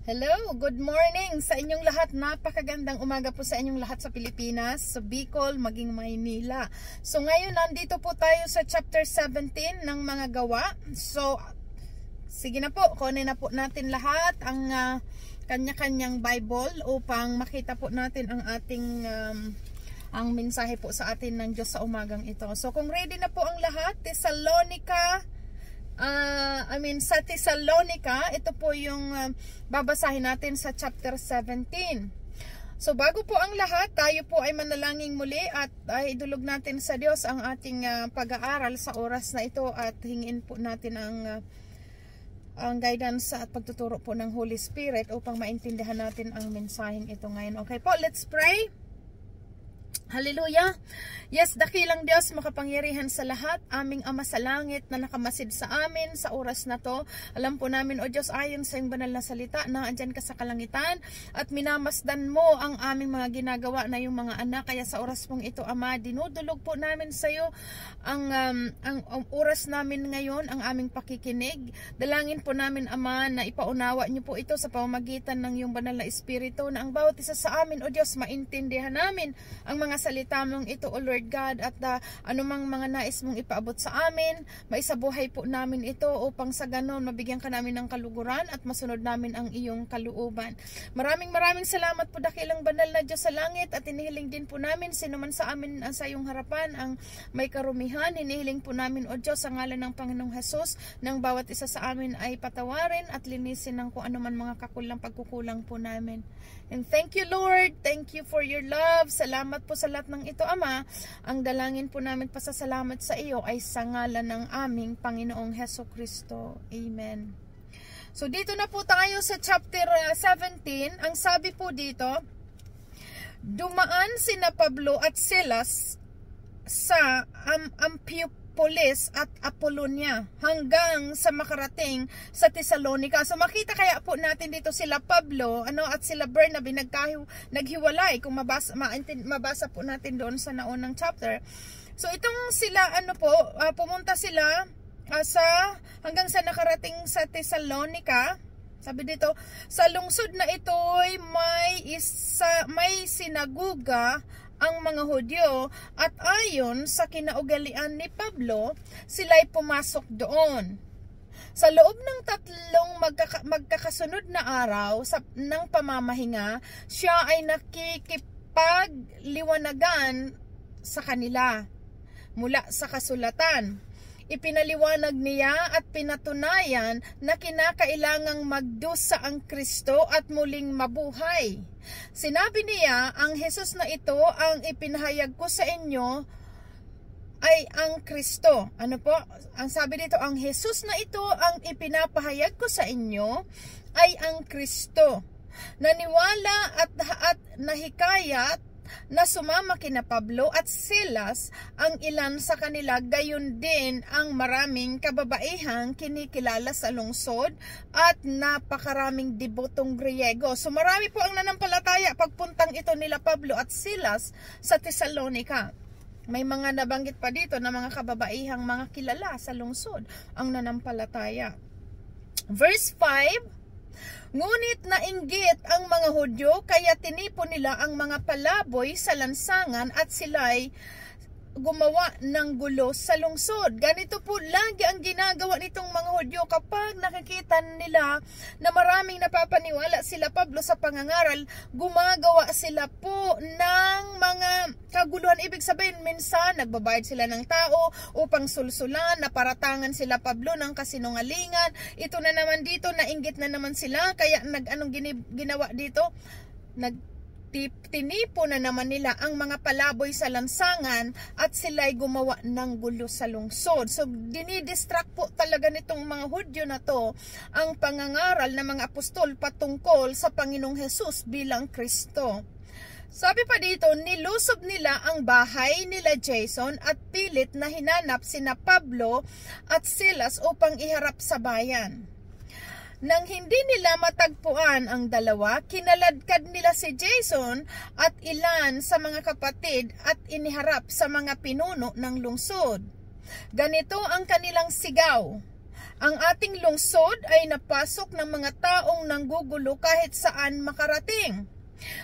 Hello, good morning sa inyong lahat. Napakagandang umaga po sa inyong lahat sa Pilipinas, sa Bicol, maging Maynila. So ngayon nandito po tayo sa chapter 17 ng mga gawa. So sige na po, kunin na po natin lahat ang kanya-kanyang Bible upang makita po natin ang ating ang mensahe po sa atin ng Diyos sa umagang ito. So kung ready na po ang lahat, sa Thessalonica, ito po yung babasahin natin sa chapter 17. So bago po ang lahat, tayo po ay manalangin muli at idulog natin sa Diyos ang ating pag-aaral sa oras na ito at hingin po natin ang guidance at pagtuturo po ng Holy Spirit upang maintindihan natin ang mensaheng ito ngayon. Okay po, let's pray. Hallelujah. Yes, dakilang Diyos, makapangyarihan sa lahat, aming Ama sa langit na nakamasid sa amin sa oras na to. Alam po namin, O Diyos, ayon sa iyong banal na salita na andyan ka sa kalangitan at minamasdan mo ang aming mga ginagawa na yung mga anak. Kaya sa oras pong ito, Ama, dinudulog po namin sa iyo ang oras namin ngayon, ang aming pakikinig. Dalangin po namin, Ama, na ipaunawa niyo po ito sa pamamagitan ng iyong banal na Espiritu na ang bawat isa sa amin, O Diyos, maintindihan namin ang mga salita mong ito, O Lord God, at anumang mga nais mong ipaabot sa amin, maisabuhay po namin ito upang sa ganon mabigyan ka namin ng kaluguran at masunod namin ang iyong kalooban. Maraming salamat po, dakilang banal na Diyos sa langit, at inihiling din po namin sino man sa amin sa iyong harapan ang may karumihan. Inihiling po namin, O Diyos, sa ngalan ng Panginoong Hesus, ng bawat isa sa amin ay patawarin at linisin ng kung anuman mga pagkukulang po namin. And thank you, Lord. Thank you for your love. Salamat po sa lahat ng ito, Ama. Ang dalangin po namin pasasalamat sa iyo ay sa ngalan ng aming Panginoong Hesukristo. Amen. So dito na po tayo sa chapter 17. Ang sabi po dito, dumaan sina Pablo at Silas sa Amphipolis at Apollonia hanggang sa makarating sa Thessalonica. So makita kaya po natin dito sila Pablo at sila Bernabe naghiwalay kung mabasa po natin doon sa naunang chapter. So itong sila pumunta sila hanggang sa nakarating sa Thessalonica. Sabi dito, sa lungsod na ito ay may sinaguga ang mga Hudyo at ayon sa kinaugalian ni Pablo, sila'y pumasok doon. Sa loob ng 3 magkakasunod na araw ng pamamahinga, siya ay nakikipagliwanagan sa kanila mula sa kasulatan. Ipinaliwanag niya at pinatunayan na kinakailangang magdusa ang Kristo at muling mabuhay. Sinabi niya, ang Jesus na ito ang ipinahayag ko sa inyo ay ang Kristo. Ano po? Ang sabi dito, ang Jesus na ito ang ipinapahayag ko sa inyo ay ang Kristo. Naniwala at nahikayat na sumama kina Pablo at Silas ang ilan sa kanila, gayon din ang maraming kababaihang kinikilala sa lungsod at napakaraming debotong Griego. So marami po ang nanampalataya pagpuntang ito nila Pablo at Silas sa Thessalonica. May mga nabanggit pa dito na mga kababaihang mga kilala sa lungsod ang nanampalataya. Verse 5, ngunit nainggit ang mga Hudyo kaya tinipon nila ang mga palaboy sa lansangan at sila'y gumawa ng gulo sa lungsod. Ganito po lagi ang ginagawa nitong mga Hudyo kapag nakikita nila na maraming napapaniwala sila Pablo sa pangangaral, gumagawa sila po ng mga kaguluhan. Ibig sabihin, minsan nagbabayad sila ng tao upang sulsulan, naparatangan sila Pablo ng kasinungalingan. Ito na naman dito, nainggit na naman sila, kaya ginawa dito? Tinipo na naman nila ang mga palaboy sa lansangan at sila'y gumawa ng gulo sa lungsod. So dinidistract po talaga nitong mga Hudyo na to ang pangangaral ng mga apostol patungkol sa Panginoong Hesus bilang Kristo. Sabi pa dito, nilusob nila ang bahay nila Jason at pilit na hinanap sina Pablo at Silas upang iharap sa bayan. Nang hindi nila matagpuan ang dalawa, kinaladkad nila si Jason at ilan sa mga kapatid at iniharap sa mga pinuno ng lungsod. Ganito ang kanilang sigaw, Ang ating lungsod ay napasok ng mga taong nanggugulo kahit saan makarating.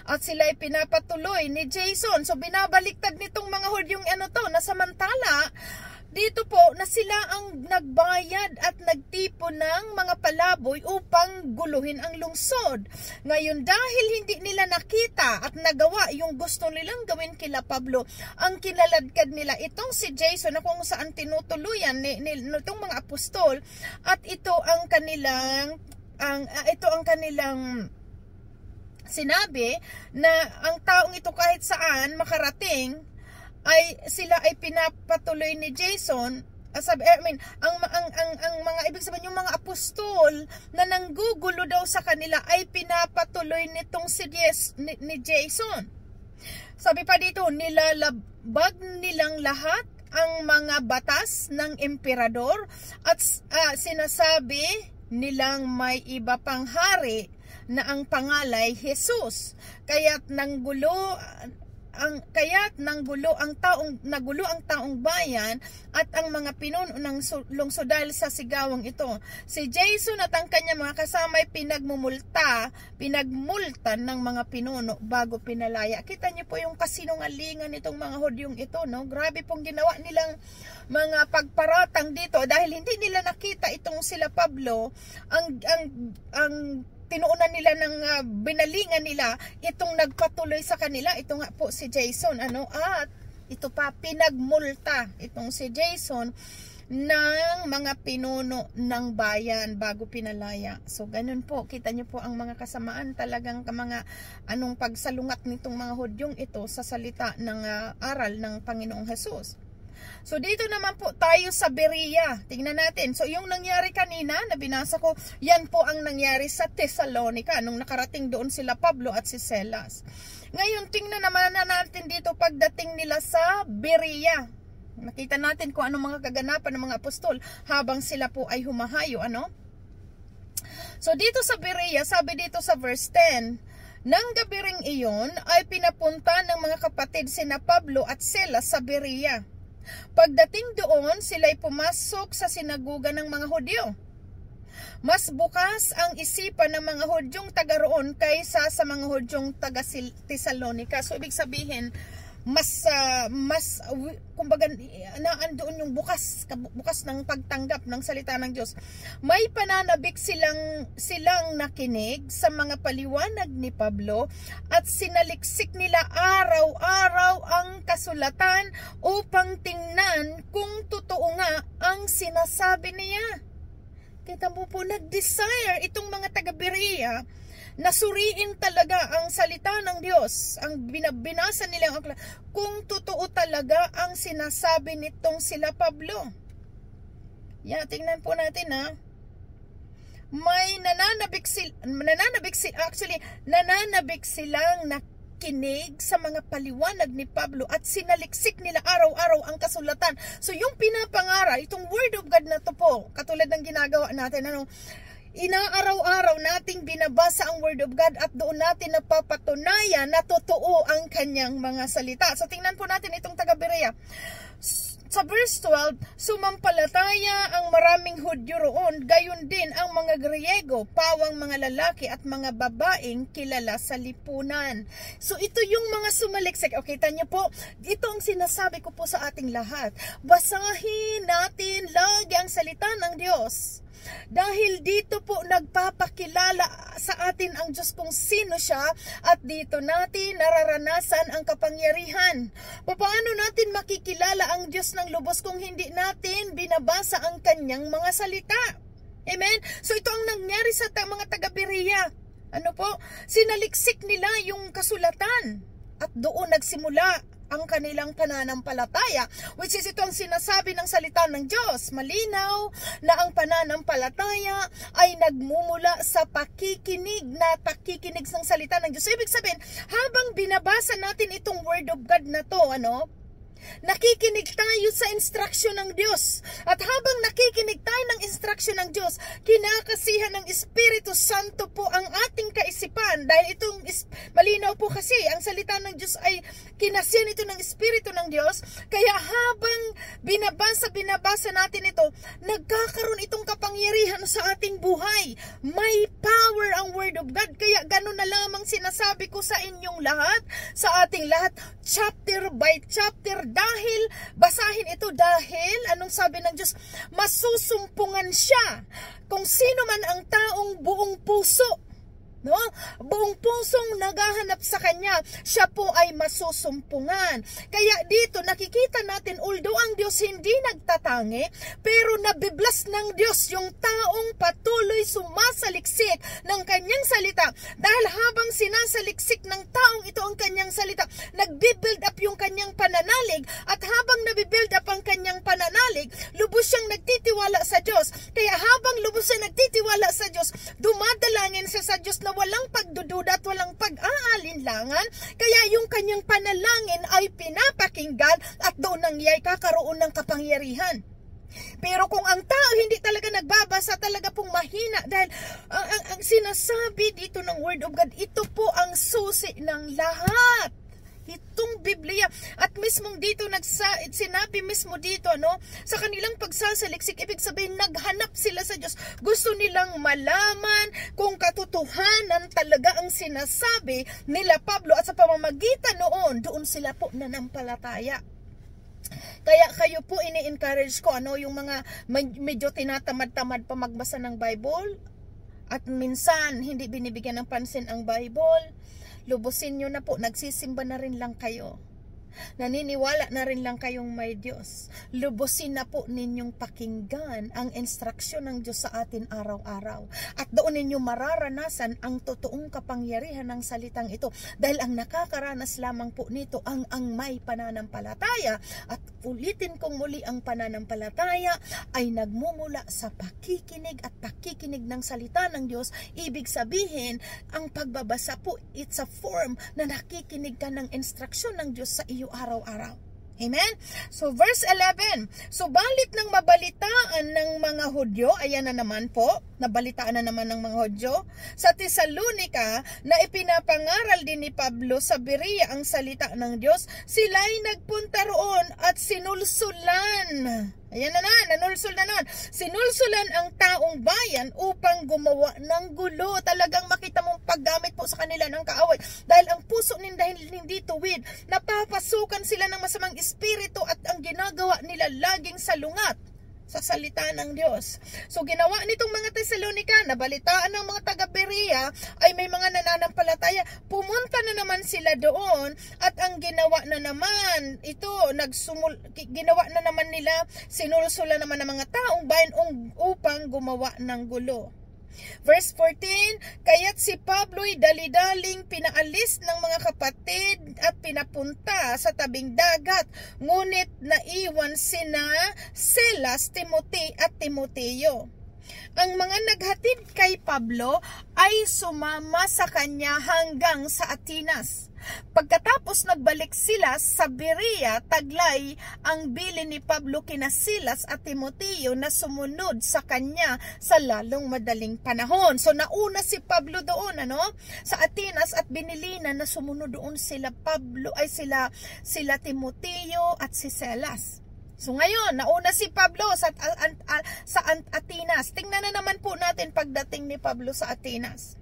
At sila ay pinapatuloy ni Jason. So binabaliktad nitong mga Hudyong na samantala dito po na sila ang nagbayad at nagtipo ng mga palaboy upang guluhin ang lungsod. Ngayon dahil hindi nila nakita at nagawa yung gusto nilang gawin kila Pablo, ang kinaladkad nila itong si Jason na kung saan tinutuluyan nitong mga apostol, at ito ang kanilang sinabi na ang taong ito kahit saan makarating ay sila ay pinapatuloy ni Jason. Ang mga ibig sabihin yung mga apostol na nanggugulo daw sa kanila ay pinapatuloy nitong ni Jason. Sabi pa dito, nilalabag nilang lahat ang mga batas ng emperador at sinasabi nilang may iba pang hari na ang pangalay Jesus. Kaya't nagulo ang taong bayan at ang mga pinuno ng lungsod dahil sa sigawang ito. Si Jason at ang kanyang mga kasama ay pinagmultan ng mga pinuno bago pinalaya. Kita niyo po yung kasinungalingan nitong mga Hudyong ito, no? Grabe pong ginawa nilang mga pagparatang dito dahil hindi nila nakita itong sila Pablo. Ang tinuunan nila ng binalingan nila itong nagpatuloy sa kanila, ito nga po si Jason, at ito pa pinagmulta itong si Jason ng mga pinuno ng bayan bago pinalaya. So ganun po, kita niyo po ang mga kasamaan talagang mga pagsalungat nitong mga Hudyong ito sa salita ng aral ng Panginoong Hesus. So dito naman po tayo sa Berea. Tingnan natin. So yung nangyari kanina na binasa ko, yan po ang nangyari sa Thessalonica nung nakarating doon sila Pablo at si Silas. Ngayon tingnan naman natin dito pagdating nila sa Berea. Nakita natin kung anong mga kaganapan ng mga apostol habang sila po ay humahayo, So dito sa Berea, sabi dito sa verse 10, nang gabi ring iyon ay pinapunta ng mga kapatid sina Pablo at Silas sa Berea. Pagdating doon, sila'y pumasok sa sinaguga ng mga Hudyo. Mas bukas ang isipan ng mga Hudyong taga roon kaysa sa mga Hudyong taga Thessalonica. So ibig sabihin, kumbaga naandoon yung bukas ng pagtanggap ng salita ng Diyos. May pananabik silang nakinig sa mga paliwanag ni Pablo at sinaliksik nila araw-araw ang kasulatan upang tingnan kung totoo nga ang sinasabi niya. Kita mo po, nag-desire itong mga taga-Berea na suriin talaga ang salita ng Diyos, ang binasa nila kung totoo talaga ang sinasabi nitong sila Pablo. Tingnan po natin may nananabik silang nakinig sa mga paliwanag ni Pablo at sinaliksik nila araw-araw ang kasulatan. So yung pinapangaral, itong word of God na to po, katulad ng ginagawa natin, inaaraw-araw nating binabasa ang Word of God at doon natin napapatunayan na totoo ang kanyang mga salita. So tingnan po natin itong taga-Berea. Sa verse 12, sumampalataya ang maraming Hudyo roon, gayon din ang mga Griego, pawang mga lalaki at mga babaeng kilala sa lipunan. So ito yung mga sumaliksik. Okay, kita niyo po, ito ang sinasabi ko po sa ating lahat. Basahin natin lagi ang salita ng Diyos. Dahil dito po nagpapakilala sa atin ang Diyos kung sino siya at dito natin nararanasan ang kapangyarihan. Paano natin makikilala ang Diyos ng lubos kung hindi natin binabasa ang kanyang mga salita? Amen? So ito ang nangyari sa mga taga-Berea. Sinaliksik nila yung kasulatan at doon nagsimula ang kanilang pananampalataya, which is ito ang sinasabi ng salita ng Diyos. Malinaw na ang pananampalataya ay nagmumula sa pakikinig ng salita ng Diyos. So, ibig sabihin, habang binabasa natin itong Word of God na to, nakikinig tayo sa instruction ng Diyos. At habang nakikinig tayo ng instruction ng Diyos, kinakasihan ng Espiritu Santo po ang ating kaisipan kaisipan. Dahil itong malinaw po kasi ang salita ng Diyos ay kinasiyan ito ng Espiritu ng Diyos. Kaya habang binabasa natin ito, nagkakaroon itong kapangyarihan sa ating buhay. May power ang Word of God. Kaya ganun na lamang sinasabi ko sa inyong lahat, sa ating lahat, chapter by chapter, dahil basahin ito, dahil anong sabi ng Diyos? Masusumpungan siya kung sino man ang taong buong puso, no? Buong pusong naghahanap sa Kanya, siya po ay masusumpungan. Kaya dito nakikita natin, although ang Diyos hindi nagtatangi, pero nabiblas ng Diyos yung taong patuloy sumasaliksik ng Kanyang salita. Dahil habang sinasaliksik ng taong ito ang Kanyang salita, nagbibuild up yung Kanyang pananalig, at habang nabibuild up ang Kanyang pananalig, lubos siyang nagtitiwala sa Diyos. Kaya habang lubos siyang nagtitiwala sa Diyos, dumadalangin siya sa Diyos na walang pagdududa at walang pag-aalinlangan. Kaya yung kanyang panalangin ay pinapakinggan at doon nangyay kakaroon ng kapangyarihan. Pero kung ang tao hindi talaga nagbabasa, talaga pong mahina, dahil ang sinasabi dito ng Word of God, ito po ang susi ng lahat. Itong Biblia. At mismong dito, sinabi mismo dito, no, sa kanilang pagsasaliksik, ibig sabihin, naghanap sila sa Diyos. Gusto nilang malaman kung katotohanan talaga ang sinasabi nila Pablo, at sa pamamagitan noon, doon sila po nanampalataya. Kaya kayo po ini-encourage ko, yung mga medyo tinatamad-tamad pa magbasa ng Bible, at minsan hindi binibigyan ng pansin ang Bible, lubusin nyo na po, nagsisimba na rin lang kayo. Naniniwala na rin lang kayong may Diyos. Lubusin na po ninyong pakinggan ang instruksyon ng Diyos sa atin araw-araw. At doon ninyo mararanasan ang totoong kapangyarihan ng salitang ito. Dahil ang nakakaranas lamang po nito ang may pananampalataya. At ulitin kong muli, ang pananampalataya ay nagmumula sa pakikinig at pakikinig ng salita ng Diyos. Ibig sabihin, ang pagbabasa po, it's a form na nakikinig ka ng instruksyon ng Diyos sa iyo araw-araw. Amen? So verse 11, subalit nang mabalitaan ng mga Hudyo, ayan na naman po, nabalitaan na naman ng mga Hudyo, sa Tesalonica na ipinapangaral din ni Pablo sa Berea ang salita ng Diyos, sila'y nagpunta roon at sinulsulan. Ayan na nanulsul na nan. Sinulsulan ang taong bayan upang gumawa ng gulo. Talagang makita mong paggamit po sa kanila ng kaaway. Dahil ang puso nila hindi tuwid. Napapasukan sila ng masamang espiritu at ang ginagawa nila laging salungat sa salita ng Diyos. So ginawa nitong mga Tesalonica, nabalitaan ng mga taga-Berea ay may mga nananampalataya. Pumunta na naman sila doon at ang ginawa na naman ito, ginawa na naman nila, sinulsula naman ng mga taong bayan upang gumawa ng gulo. Verse 14, kaya't si Pablo'y dali-daling pinaalis ng mga kapatid at pinapunta sa tabing dagat, ngunit naiwan sina Silas, Timothy at Timoteo. Ang mga naghatid kay Pablo ay sumama sa kanya hanggang sa Atenas. Pagkatapos nagbalik sila sa Berea, taglay ang bilin ni Pablo kina Silas at Timoteo na sumunod sa kanya sa lalong madaling panahon. So nauna si Pablo doon sa Atenas at binilinan na sumunod doon sila sila Timoteo at si Silas. So ngayon, nauna si Pablo sa Atenas. Tingnan na naman po natin pagdating ni Pablo sa Atenas.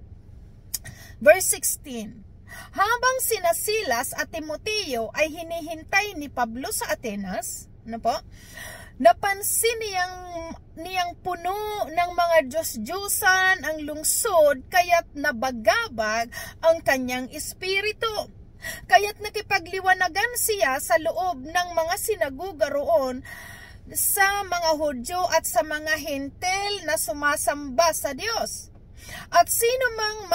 Verse 16. Habang sina Silas at Timoteo ay hinihintay ni Pablo sa Atenas, napansin niyang puno ng mga Diyos-Diyusan ang lungsod, kaya't nabagabag ang kanyang espiritu. Kaya't nakipagliwanagan siya sa loob ng mga sinagoga roon sa mga Hudyo at sa mga Hentil na sumasamba sa Diyos. At sino mang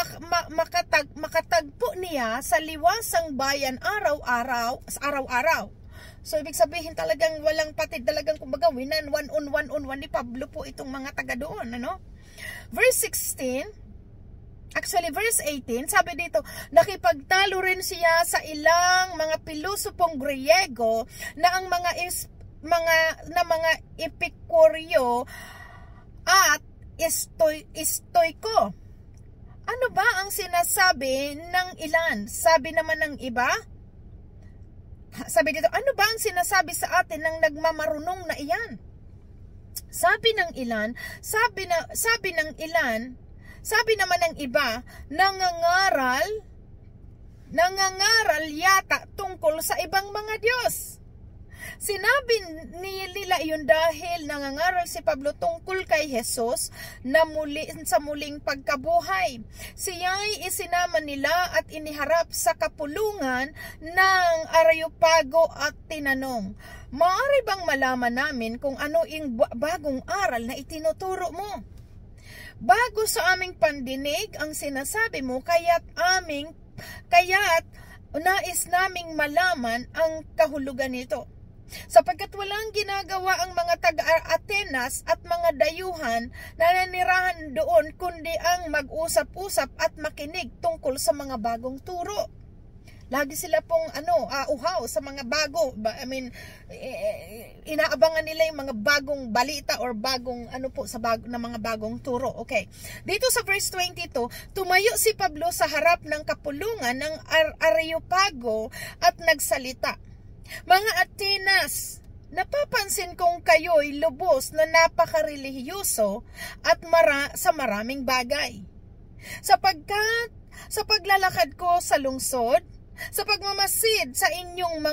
makatagpo niya sa liwasang bayan araw-araw. So ibig sabihin talagang walang patid, talagang kumbaga one on one ni Pablo po itong mga taga doon. Verse 16, actually, verse 18, sabi dito, nakipagtalo rin siya sa ilang mga pilosopong Griego na ang mga Epikuryo at Stoiko. Ano ba ang sinasabi ng ilan? Sabi naman ng iba, sabi dito, ano ba ang sinasabi sa atin ng nagmamarunong na iyan? Sabi ng ilan, sabi naman ng iba, nangangaral yata tungkol sa ibang mga Diyos. Sinabi nila iyon dahil nangangaral si Pablo tungkol kay Jesus na sa muling pagkabuhay. Siya'y isinama nila at iniharap sa kapulungan ng Areopago at tinanong, maaari bang malaman namin kung ano yung bagong aral na itinuturo mo? Bago sa aming pandinig ang sinasabi mo, kaya't nais naming malaman ang kahulugan nito. Sapagkat walang ginagawa ang mga taga-Atenas at mga dayuhan na nanirahan doon kundi ang mag-usap-usap at makinig tungkol sa mga bagong turo. Lagi sila pong uhaw sa mga bago. Inaabangan nila yung mga bagong balita or bagong na mga bagong turo. Okay. Dito sa verse 22, tumayo si Pablo sa harap ng kapulungan ng Areopago at nagsalita. Mga Atenas, napapansin kong kayo'y lubos na napakarelihiyoso at sa maraming bagay. Sapagkat sa paglalakad ko sa lungsod, sa pagmamasid sa inyong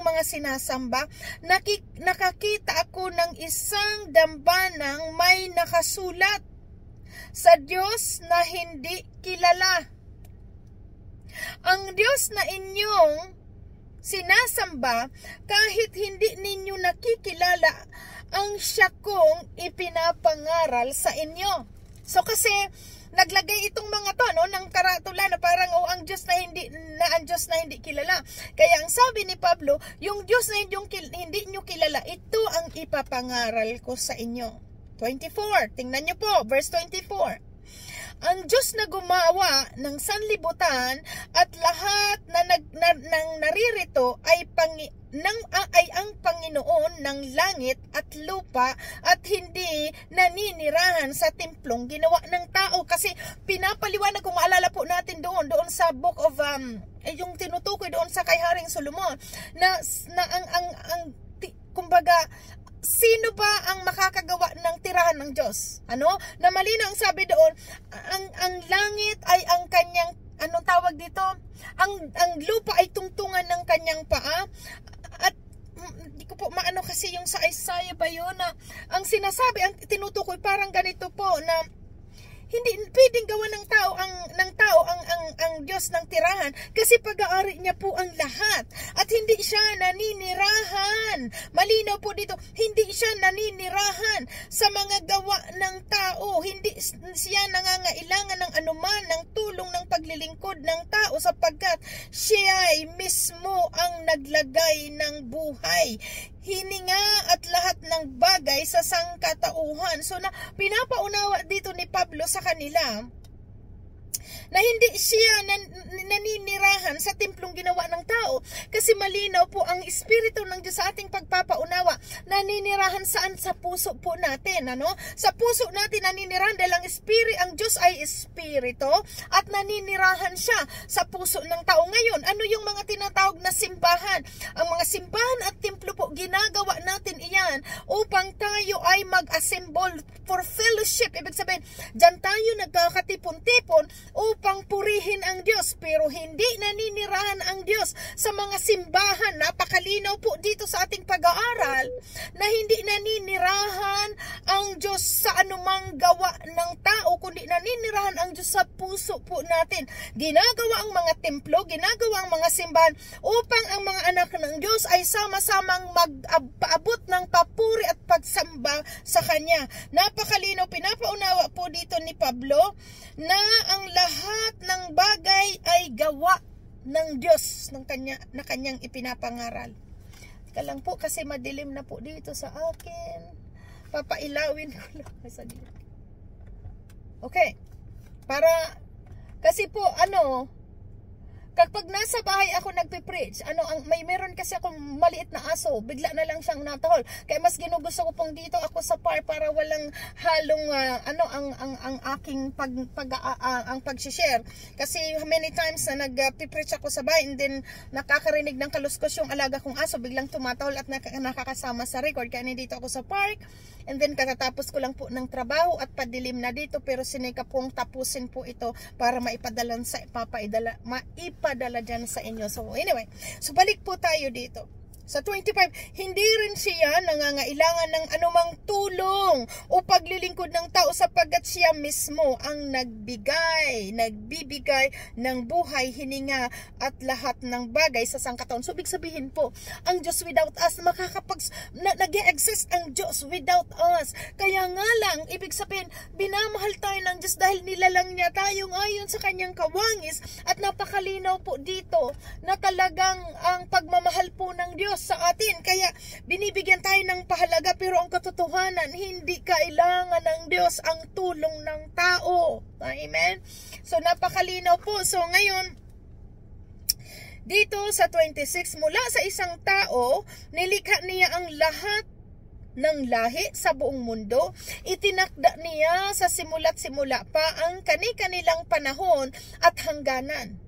mga sinasamba, nakakita ako ng isang dambanang may nakasulat, sa Diyos na hindi kilala. Ang Diyos na inyong sinasamba, kahit hindi ninyo nakikilala, ang siya kong ipinapangaral sa inyo. So kasi naglagay itong mga to ng karatula na parang ang Diyos na hindi kilala. Kaya ang sabi ni Pablo, yung Diyos na hindi nyo kilala, ito ang ipapangaral ko sa inyo. 24, tingnan nyo po, verse 24. Ang Diyos na gumawa ng sanlibutan at lahat ng naririto ay ang Panginoon ng langit at lupa at hindi naninirahan sa templong ginawa ng tao. Kasi pinapaliwanag, kung maalala po natin doon sa book of yung tinutukoy doon sa kay Haring Solomon na kumbaga, sino ba ang makakagawa ng tirahan ng Diyos? Na malinaw ang sabi doon, ang langit ay ang kanyang, anong tawag dito? Ang lupa ay tungtungan ng kanyang paa. At hindi ko po maano kasi yung sa Isaiah ba yun na ang sinasabi, ang tinutukoy parang ganito po na hindi pwedeng gawa ng tao ang Diyos ng tirahan kasi pag-aari niya po ang lahat at hindi siya naninirahan. Malinaw po dito, hindi siya naninirahan sa mga gawa ng tao. Hindi siya nangangailangan ng anuman ng tulong ng paglilingkod ng tao sapagkat siya ay mismo ang naglagay ng buhay, hininga at lahat ng bagay sa sangkatauhan. So pinapaunawa dito ni Pablo sa kanila na hindi siya naninirahan sa templong ginawa ng tao kasi malinaw po ang Espiritu ng Diyos sa ating pagpapaunawa. Naninirahan saan? Sa puso po natin, Sa puso natin naninirahan dahil ang Diyos ay Espiritu at naninirahan siya sa puso ng tao. Ngayon, ano yung mga tinatawag na simbahan? Ang mga simbahan at templo po, ginagawa natin iyan upang tayo ay mag-assemble for fellowship. Ibig sabihin, dyan tayo nagkakatipon-tipon upang purihin ang Diyos, pero hindi naninirahan ang Diyos sa mga simbahan. Napakalinaw po dito sa ating pag-aaral na hindi naninirahan ang Diyos sa anumang gawa ng tao, kundi naninirahan ang Diyos sa puso po natin. Ginagawa ang mga templo, ginagawa ang mga simbahan upang ang mga anak ng Diyos ay sama-samang mag-abot ng papuri at pagsamba sa Kanya. Napakalinaw, pinapaunawa po dito ni Pablo na ang lahat ng bagay ay gawa ng Diyos na kanyang ipinapangaral. Teka lang po kasi madilim na po dito sa akin. Papailawin ko lang sa dito. Okay. Kasi po Kapag nasa bahay ako nagpe-preach, meron kasi akong maliit na aso, bigla na lang siyang natahol. Kaya mas ginugusto ko pong dito ako sa park para walang halong ang aking ang pag-share. Kasi many times na nagpe-preach ako sa bahay and then nakakarinig ng kaluskos yung alaga kong aso, biglang tumatahol at nakakasama sa record. Kaya dito ako sa park. And then katatapos ko lang po ng trabaho at padilim na dito, pero sinika pong tapusin po ito para maipadala dyan sa inyo. So anyway, so balik po tayo dito. Sa 25, hindi rin siya nangangailangan ng anumang tulong o paglilingkod ng tao sapagkat siya mismo ang nagbibigay ng buhay, hininga at lahat ng bagay sa sangkataon. So, ibig sabihin po, ang Diyos without us, nag-e-exist ang Diyos without us. Kaya nga lang, ibig sabihin, binamahal tayo ng Diyos dahil nilalang niya tayong ayon sa kanyang kawangis, at napakalinaw po dito na talagang ang pagmamahal po ng Diyos sa atin. Kaya binibigyan tayo ng pahalaga, pero ang katotohanan, hindi kailangan ng Diyos ang tulong ng tao. Amen? So napakalinaw po. So ngayon, dito sa 26, mula sa isang tao, nilikha niya ang lahat ng lahi sa buong mundo. Itinakda niya sa simula't simula pa ang kani-kanilang panahon at hangganan.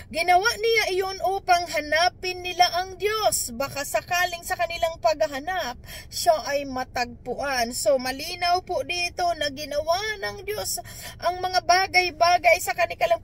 Ginawa niya iyon upang hanapin nila ang Diyos. Baka sakaling sa kanilang paghahanap, siya ay matagpuan. So malinaw po dito na ginawa ng Diyos ang mga bagay-bagay sa kanilang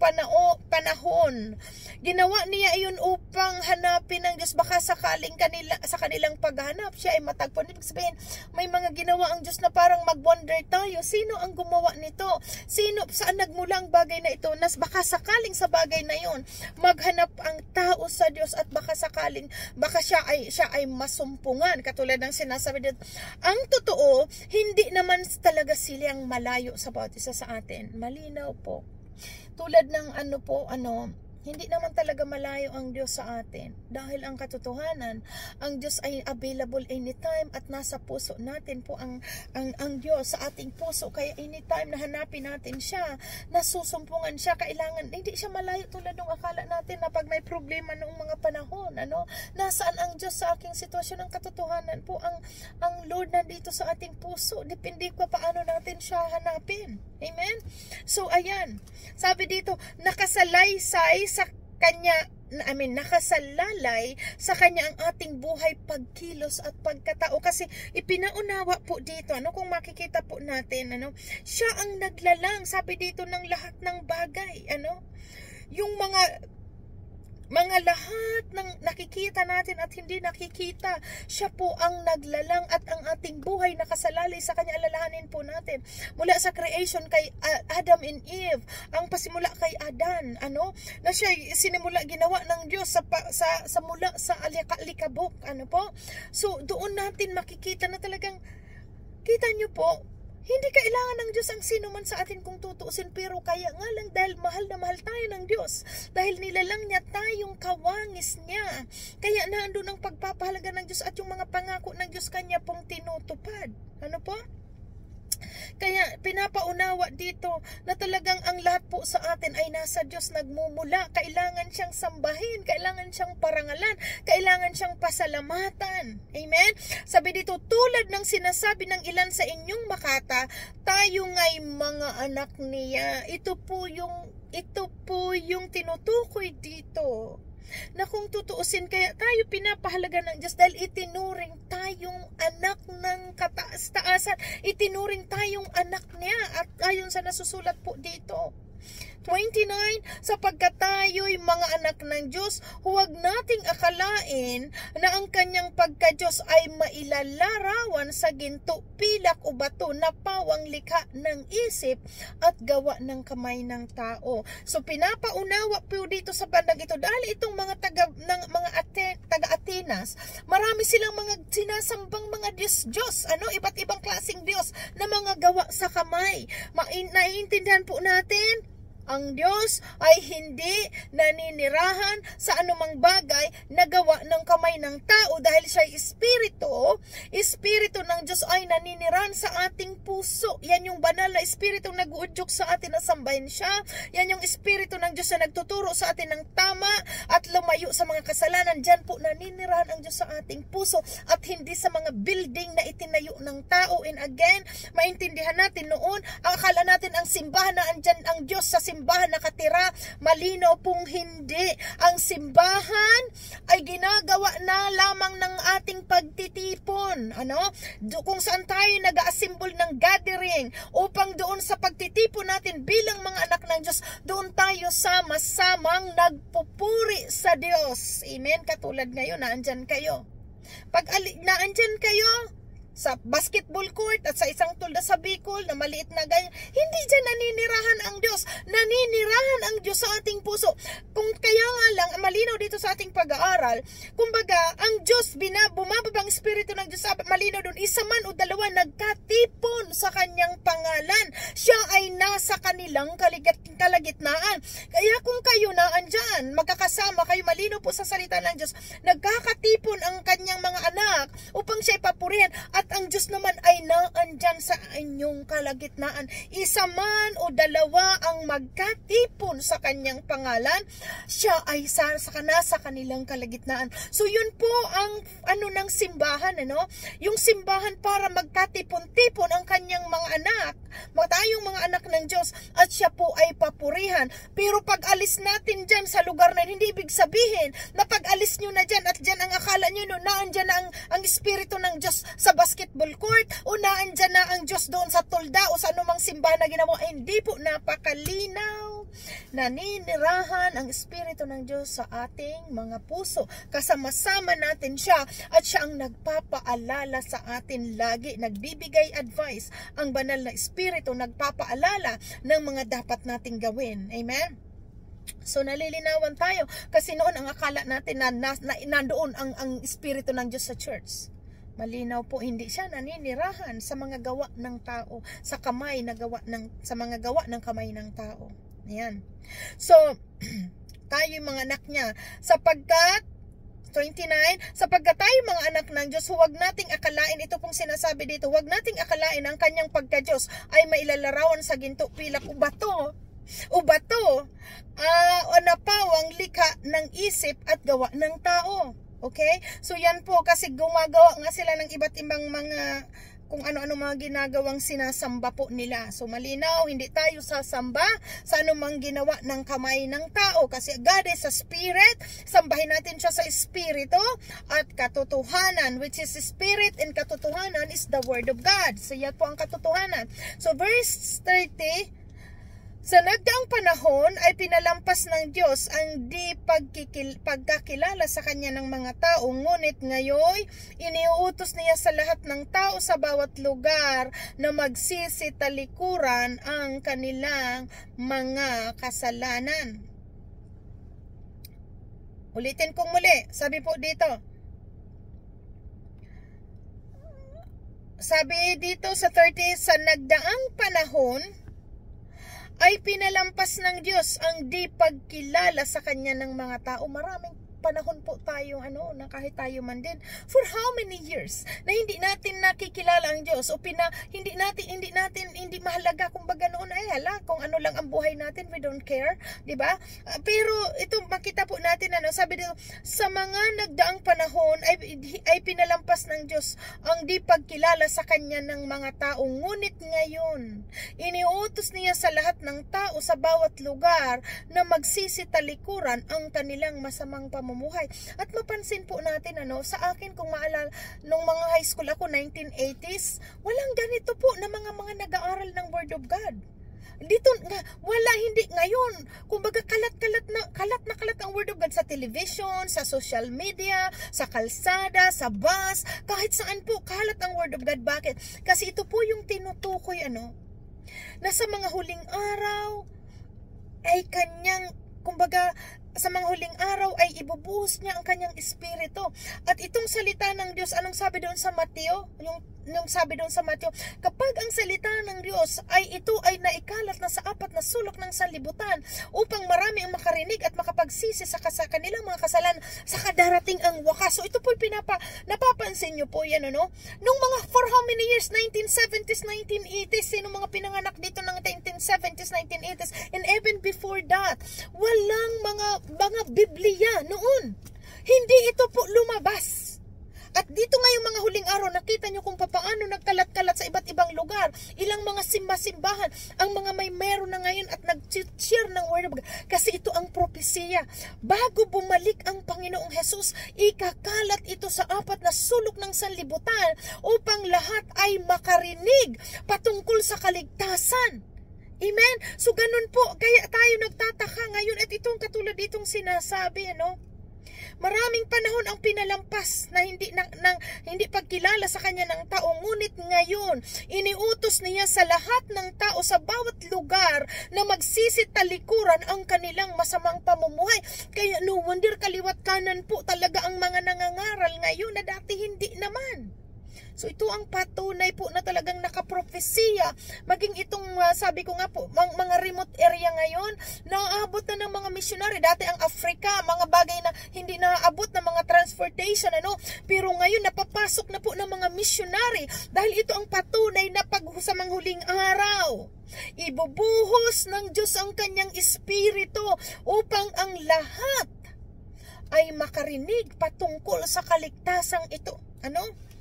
panahon. Ginawa niya iyon upang hanapin ng Diyos. Baka sakaling sa kanilang paghahanap, siya ay matagpuan. Ibig sabihin, may mga ginawa ang Diyos na parang mag-wonder tayo. Sino ang gumawa nito? Saan nagmula ang bagay na ito? Baka sakaling sa bagay na iyon, maghanap ang tao sa Diyos at baka sakaling siya ay masumpungan, katulad ng sinasabi dito. Ang totoo, hindi naman talaga silang malayo sa bawat isa sa atin. Malinaw po. Tulad ng hindi naman talaga malayo ang Diyos sa atin. Dahil ang katotohanan, ang Diyos ay available anytime at nasa puso natin po ang Diyos sa ating puso. Kaya anytime na hanapin natin siya, nasusumpungan siya, kailangan, hindi siya malayo tulad ng akala natin na pag may problema noong mga panahon, nasaan ang Diyos sa aking sitwasyon. Ang katotohanan po, ang Lord nandito sa ating puso. Depende pa paano natin siya hanapin. Amen? So, ayan. Sabi dito, nakasalalay sa kanya ang ating buhay, pagkilos at pagkatao. Kasi ipinaunawa po dito, kung makikita po natin, siya ang naglalang, sabi dito, ng lahat ng bagay, yung mga lahat ng nakikita natin at hindi nakikita, siya po ang naglalang, at ang ating buhay nakasalalay sa kanya. Alalahanin po natin, mula sa creation kay Adam and Eve, ang pasimula kay Adan, na siya sinimula, ginawa ng Diyos mula sa alikabok, So, doon natin makikita na talagang, kita nyo po, hindi kailangan ng Diyos ang sino man sa atin kung tutuusin, pero kaya nga lang dahil mahal na mahal tayo ng Diyos, dahil nilalang niya tayong kawangis niya, kaya naandun ang pagpapahalaga ng Diyos at yung mga pangako ng Diyos kanya pong tinutupad. Po? Kaya pinapaunawa dito na talagang ang lahat po sa atin ay nasa Diyos nagmumula. Kailangan siyang sambahin, kailangan siyang parangalan, kailangan siyang pasalamatan. Amen? Sabi dito, tulad ng sinasabi ng ilan sa inyong makata, tayo nga'y mga anak niya. Ito po yung tinutukoy dito, na kung tutuusin, kaya tayo pinapahalaga ng Diyos dahil itinuring tayong anak ng kataas-taasan, itinuring tayong anak niya, at ayon sa nasusulat po dito 29, sapagkat tayo'y mga anak ng Diyos, huwag nating akalain na ang kanyang pagka-Diyos ay mailalarawan sa ginto, pilak o bato na pawang likha ng isip at gawa ng kamay ng tao. So pinapaunawa po dito sa bandang ito, dahil itong mga taga-Atenas, marami silang mga sinasambang mga Diyos, iba't ibang klaseng Diyos na mga gawa sa kamay. Naiintindihan po natin Ang Diyos ay hindi naninirahan sa anumang bagay na gawa ng kamay ng tao dahil siya ay Espiritu ng Diyos ay naninirahan sa ating puso. Yan yung banal na Espiritu nag-uudyok sa atin na sambahin siya. Yan yung Espiritu ng Diyos na nagtuturo sa atin ng tama at lumayo sa mga kasalanan. Diyan po naninirahan ang Diyos sa ating puso at hindi sa mga building na itinayo ng tao. And again, maintindihan natin noon, ang akala natin ang simbahan na andyan ang Diyos sa simbahan nakatira. Malinaw pong hindi. Ang simbahan ay ginagawa na lamang ng ating pagtitipon. Kung saan tayo nag-assemble ng gathering upang doon sa pagtitipon natin bilang mga anak ng Diyos, doon tayo sama-samang nagpupuri sa Diyos. Amen? Katulad ngayon, naandyan kayo. Pag naandyan kayo sa basketball court at sa isang tulda sa Bicol na maliit na ganyan, hindi dyan naninirahan ang Diyos. Naninirahan ang Diyos sa ating puso. Kung kaya nga lang, malinaw dito sa ating pag-aaral, kumbaga, ang Diyos, bumababang Espiritu ng Diyos, malinaw doon, isa man o dalawa, nagkatipon sa kanyang pangalan. Siya ay nasa kanilang kalagitnaan. Kaya kung kayo na andyan, magkakasama kayo, malinaw po sa salita ng Diyos, nagkakatipon ang kanyang mga anak upang siya ipapurihan at ang Diyos naman ay naandyan sa inyong kalagitnaan. Isa man o dalawa ang magkatipon sa kanyang pangalan, siya ay nasa kanilang kalagitnaan. So yun po ang ng simbahan, yung simbahan para magkatipon-tipon ang kanyang mga anak, tayong mga anak ng Diyos, at siya po ay papurihan. Pero pag alis natin dyan sa lugar na hindi ibig sabihin na pag alis nyo na dyan at dyan ang akala nyo naandyan na ang Espiritu ng Diyos sa basketball court o naandyan na ang Diyos doon sa tulda o sa anumang simbahan na ginawa. Hindi po, napakalinaw. Naninirahan ang Espiritu ng Diyos sa ating mga puso. Kasama-sama natin siya at siya ang nagpapaalala sa atin lagi. Nagbibigay advice. Ang banal na Espiritu nagpapaalala ng mga dapat nating gawin. Amen? So nalilinawan tayo kasi noon ang akala natin na nandoon ang Espiritu ng Diyos sa church. Malinaw po, hindi siya naninirahan sa mga gawa ng tao, sa mga gawa ng kamay ng tao. Ayan. So, tayo yung mga anak niya, sapagkat 29, sapagkat tayo mga anak ng Diyos, huwag nating akalain, ito pong sinasabi dito, huwag nating akalain ang kanyang pagka-Diyos ay mailalarawan sa ginto, pilak, o bato, o napawang likha ng isip at gawa ng tao. Okay? So yan po, kasi gumagawa nga sila ng iba't ibang mga kung ano-ano mga ginagawang sinasamba po nila. So malinaw, hindi tayo sasamba sa anumang ginawa ng kamay ng tao. Kasi God is a spirit. Sambahin natin siya sa espiritu at katotohanan, which is spirit and katotohanan is the word of God. So yan po ang katotohanan. So verse 30, sa nagdaang panahon ay pinalampas ng Diyos ang di pagkakilala sa Kanya ng mga tao, ngunit ngayon iniuutos niya sa lahat ng tao sa bawat lugar na magsisitalikuran ang kanilang mga kasalanan. Ulitin kong muli, sabi po dito. Sabi dito sa 30, sa nagdaang panahon ay pinalampas ng Diyos ang di pagkilala sa Kanya ng mga tao. Maraming panahon po tayo, na kahit tayo man din, for how many years, na hindi natin nakikilala ang Diyos, o hindi mahalaga, kumbaga noon ay kung ano lang ang buhay natin, we don't care, di ba? Pero ito, makita po natin, sabi dito, sa mga nagdaang panahon ay pinalampas ng Diyos ang di pagkilala sa Kanya ng mga tao, ngunit ngayon, iniuutos niya sa lahat ng tao sa bawat lugar na magsisitalikuran ang kanilang masamang pamumuhay. At mapansin po natin, sa akin, kung maalala, nung mga high school ako, 1980s, walang ganito po na mga nag-aaral ng Word of God. Dito, hindi ngayon. Kumbaga, kalat ang Word of God sa television, sa social media, sa kalsada, sa bus, kahit saan po, kalat ang Word of God. Bakit? Kasi ito po yung tinutukoy, na sa mga huling araw, ay kanyang, kumbaga, sa mga huling araw ay ibubuhos niya ang kanyang espiritu. At itong salita ng Diyos, anong sabi doon sa Mateo? Yung yung sabi doon sa Matthew, kapag ang salita ng Diyos ay ito ay naikalat na sa 4 na sulok ng sanlibutan upang marami ang makarinig at makapagsisi sa kanilang mga kasalanan, saka darating ang wakas. So ito po napapansin nyo po yan, ano? Nung mga for how many years? 1970s, 1980s, sino mga pinanganak dito ng 1970s, 1980s, and even before that, walang mga Biblia noon. Hindi ito po lumabas. At dito ngayong mga huling araw, nakita nyo kung paano nagkalat-kalat sa iba't ibang lugar. Ilang mga simbahan, ang mga meron na ngayon at nag-share ng word of God. Kasi ito ang propesiya. Bago bumalik ang Panginoong Jesus, ikakalat ito sa 4 na sulok ng sanlibutan upang lahat ay makarinig patungkol sa kaligtasan. Amen? So ganun po, kaya tayo nagtataka ngayon at itong katulad itong sinasabi, ano? Maraming panahon ang pinalampas na hindi pagkilala sa kanya ng tao. Ngunit ngayon, iniutos niya sa lahat ng tao sa bawat lugar na magsisitalikuran ang kanilang masamang pamumuhay. Kaya no wonder kaliwat kanan po talaga ang mga nangangaral ngayon na dati hindi naman. So ito ang patunay po na talagang nakapropesiya. Maging itong sabi ko nga po, mga remote area ngayon, naaabot na ng mga missionary. Dati ang Africa, mga bagay na hindi naaabot ng mga transportation, ano? Pero ngayon napapasok na po ng mga missionary dahil ito ang patunay na sa manghuling araw. Ibubuhos ng Diyos ang kanyang espiritu upang ang lahat ay makarinig patungkol sa kaligtasang ito. Ano?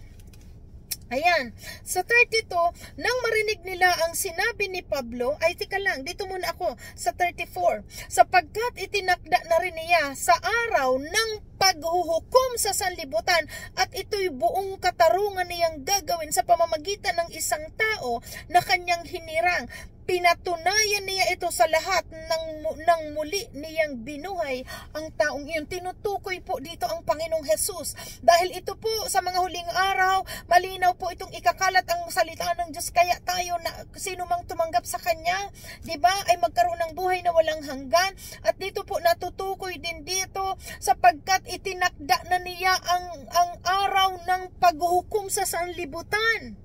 Ayan, sa 32, nang marinig nila ang sinabi ni Pablo, ay tika lang, dito muna ako, sa 34, sapagkat itinakda na rin niya sa araw ng paghuhukom sa sanlibutan at ito'y buong katarungan niyang gagawin sa pamamagitan ng isang tao na kanyang hinirang. Pinatunayan niya ito sa lahat ng muli niyang binuhay ang taong iyon. Tinutukoy po dito ang Panginoong Jesus. Dahil ito po sa mga huling araw, malinaw po itong ikakalat ang salita ng Diyos. Kaya tayo, sino mang tumanggap sa Kanya, diba, ay magkaroon ng buhay na walang hanggan. At dito po natutukoy din dito sapagkat itinakda na niya ang araw ng paghuhukom sa sanlibutan.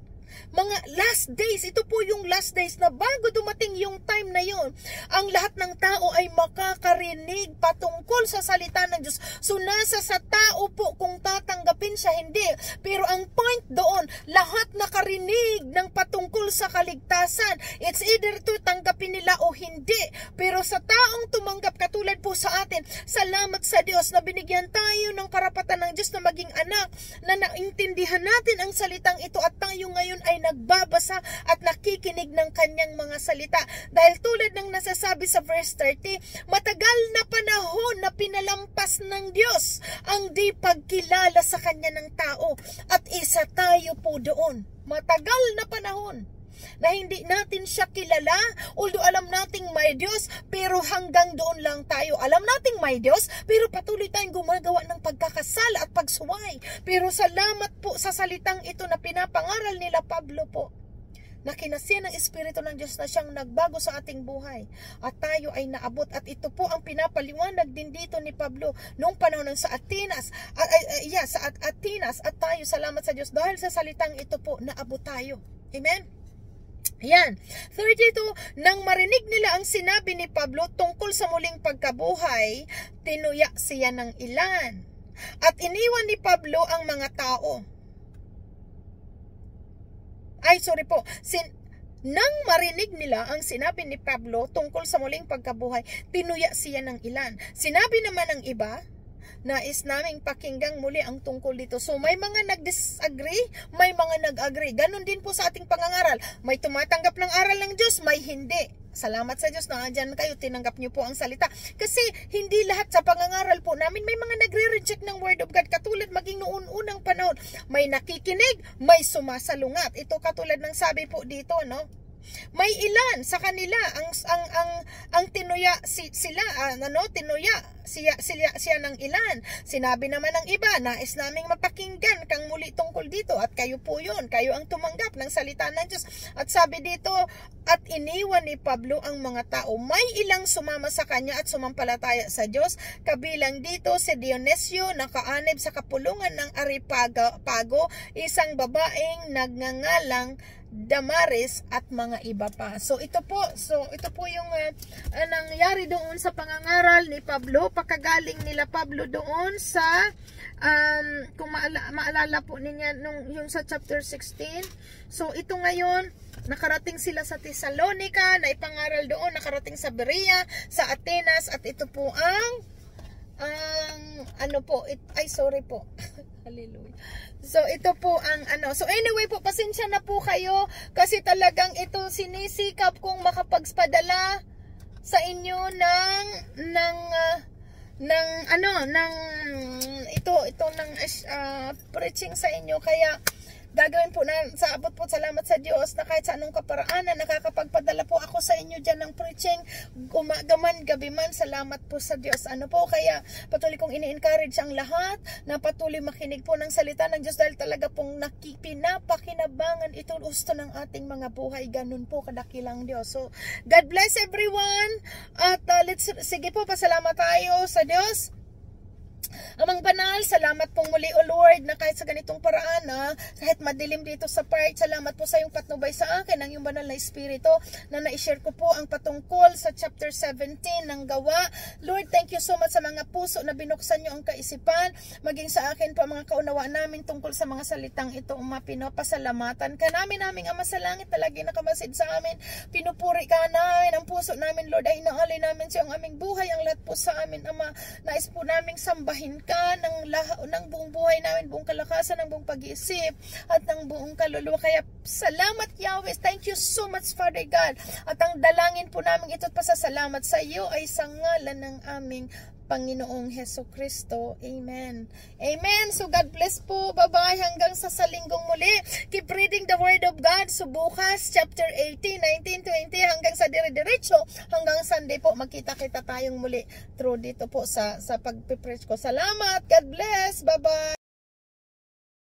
Mga last days, ito po yung last days na bago dumating yung time na yon, ang lahat ng tao ay makakarinig patungkol sa salita ng Diyos. So nasa sa tao po kung tatanggapin siya, hindi. Pero ang point doon, lahat nakarinig ng patungkol sa kaligtasan. It's either to tanggapin nila o hindi. Pero sa taong tumanggap, katulad po sa atin, salamat sa Diyos na binigyan tayo ng karapatan ng Diyos na maging anak, na naintindihan natin ang salitang ito at tayo ngayon ay nagbabasa at nakikinig ng kanyang mga salita. Dahil tulad ng nasasabi sa verse 30, matagal na panahon na pinalampas ng Diyos ang di pagkilala sa kanya ng tao. At isa tayo po doon. Matagal na panahon na hindi natin siya kilala, although alam nating may Diyos, pero hanggang doon lang tayo. Alam nating may Diyos, pero patuloy tayong gumagawa ng pagkakasala at pagsuway. Pero salamat po sa salitang ito na pinapangaral nila Pablo po, na kinasiya ng Espiritu ng Diyos na siyang nagbago sa ating buhay. At tayo ay naabot. At ito po ang pinapaliwanag din dito ni Pablo noong panahon sa Atenas. Sa Atenas. At tayo, salamat sa Diyos, dahil sa salitang ito po, naabot tayo. Amen? Yan. 32, nang marinig nila ang sinabi ni Pablo tungkol sa muling pagkabuhay, tinuya siya ng ilan. At iniwan ni Pablo ang mga tao. Nang marinig nila ang sinabi ni Pablo tungkol sa muling pagkabuhay, tinuya siya ng ilan. Sinabi naman ng iba, nais naming pakinggang muli ang tungkol dito. So may mga nag-disagree, may mga nag-agree. Ganon din po sa ating pangangaral. May tumatanggap ng aral ng Diyos, may hindi. Salamat sa Diyos na andyan kayo, tinanggap niyo po ang salita. Kasi hindi lahat sa pangangaral po namin, may mga nagre-reject ng Word of God. Katulad maging noon unang panahon, may nakikinig, may sumasalungat. Ito katulad ng sabi po dito, no? May ilan sa kanila ang tinuya tinuya siya ng ilan. Sinabi naman ng iba, nais naming mapakinggan kang muli tungkol dito, at kayo po yun, kayo ang tumanggap ng salita ng Diyos. At sabi dito, at iniwan ni Pablo ang mga tao. May ilang sumama sa kanya at sumampalataya sa Diyos, kabilang dito si Dionisio, nakaanib sa kapulungan ng Areopago, isang babaeng nagngangalang Damaris, at mga iba pa. So ito po yung nangyari doon sa pangangaral ni Pablo, pagkagaling nila Pablo doon sa kung maalala po ninyo yung sa chapter 16. So ito ngayon, nakarating sila sa Thessalonica, na ipangaral doon, nakarating sa Berea, sa Atenas, at ito po ang hallelujah. So ito po ang So anyway po, pasensya na po kayo kasi talagang ito sinisikap kong makapagpadala sa inyo ng preaching sa inyo, kaya gagawin po na sa abot po, salamat sa Diyos na kahit sa anong kaparaanan nakakapagpadala po ako sa inyo dyan ng preaching, umaga man, gabi man. Salamat po sa Diyos. Kaya patuloy kong ini-encourage ang lahat na patuloy makinig po ng salita ng Diyos, dahil talaga pong pinapakinabangan ito gusto ng ating mga buhay. Ganun po kadakilang Diyos. So God bless everyone, at sige po, pasalamat tayo sa Diyos. Amang banal, salamat pong muli, O Lord, na kahit sa ganitong paraan, kahit madilim dito sa part, salamat po sa iyong patnubay sa akin, ang iyong banal na espiritu, na na-share ko po ang patungkol sa chapter 17 ng Gawa. Lord, thank you so much sa mga puso na binuksan niyo ang kaisipan, maging sa akin po mga kaunawaan namin tungkol sa mga salitang ito. Pinapasalamatan ka namin, aming Ama sa langit, palagi nakamasid sa amin, pinupuri ka namin ang puso namin, Lord, ay inaalay namin sa ang aming buhay, ang lahat po sa amin, Ama, nais po naming sambahin ka ng buong buhay namin, buong kalakasan, ng buong pag-iisip at ng buong kaluluwa. Kaya salamat Yahweh, thank you so much Father God, at ang dalangin po namin ito at pasasalamat sa iyo ay sa ngalan ng aming Panginoong Heso Kristo. Amen. Amen. So God bless po. Bye-bye. Hanggang sa linggong muli. Keep reading the Word of God. So bukas, chapter 18, 19, 20, hanggang sa dire-diretso, hanggang Sunday po, magkita-kita tayong muli through dito po sa pag-preach ko. Salamat. God bless. Bye-bye.